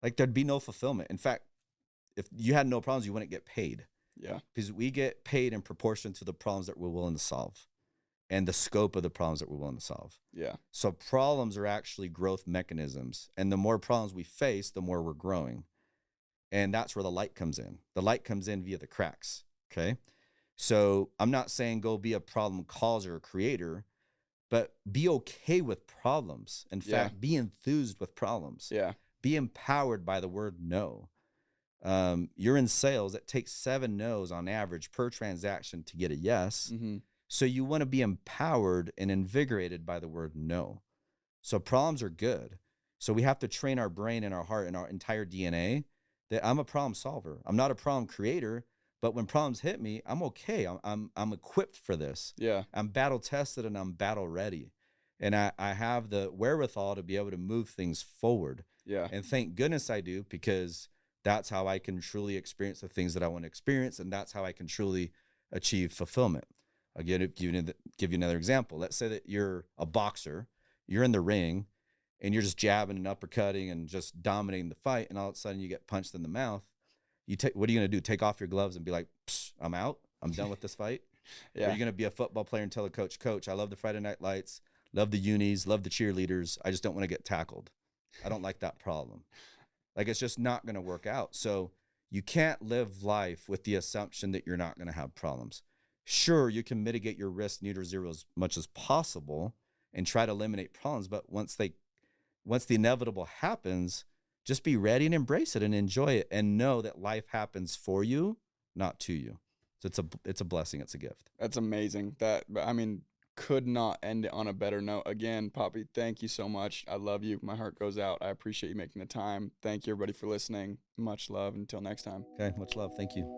like, there'd be no fulfillment. In fact, if you had no problems, you wouldn't get paid. Yeah. Because we get paid in proportion to the problems that we're willing to solve and the scope of the problems that we're willing to solve. Yeah. So problems are actually growth mechanisms. And the more problems we face, the more we're growing. And that's where the light comes in. The light comes in via the cracks. Okay. So I'm not saying go be a problem causer or creator, but be okay with problems. In fact, be enthused with problems. Yeah. Be empowered by the word no. You're in sales. It takes 7 no's on average per transaction to get a yes. Mm-hmm. So you want to be empowered and invigorated by the word no. So problems are good. So we have to train our brain and our heart and our entire DNA that I'm a problem solver. I'm not a problem creator, but when problems hit me, I'm okay. I'm equipped for this. Yeah. I'm battle tested and I'm battle ready. And I have the wherewithal to be able to move things forward. Yeah. And thank goodness I do, because that's how I can truly experience the things that I want to experience. And that's how I can truly achieve fulfillment. I'll give you another example. Let's say that you're a boxer, you're in the ring, and you're just jabbing and uppercutting and just dominating the fight, and all of a sudden you get punched in the mouth. What are you going to do? Take off your gloves and be like, I'm out? I'm done with this fight? Yeah. Or are you going to be a football player and tell a coach, I love the Friday night lights, love the unis, love the cheerleaders. I just don't want to get tackled. I don't like that problem. Like, it's just not going to work out. So you can't live life with the assumption that you're not going to have problems. Sure, you can mitigate your risk near zero as much as possible and try to eliminate problems. But once the inevitable happens, just be ready and embrace it and enjoy it, and know that life happens for you, not to you. So it's a blessing. It's a gift. That's amazing. Could not end it on a better note. Again, Poppy, thank you so much. I love you. My heart goes out. I appreciate you making the time. Thank you, everybody, for listening. Much love. Until next time. Okay. Much love. Thank you.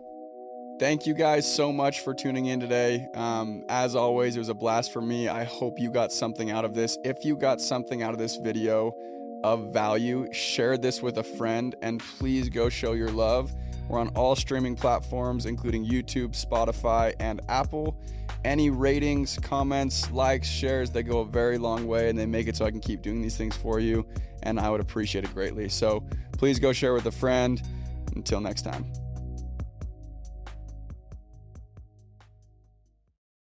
Thank you guys so much for tuning in today. As always, it was a blast for me. I hope you got something out of this. If you got something out of this video of value, share this with a friend, and please go show your love. We're on all streaming platforms, including YouTube, Spotify, and Apple. Any ratings, comments, likes, shares, they go a very long way, and they make it so I can keep doing these things for you, and I would appreciate it greatly. So please go share with a friend. Until next time.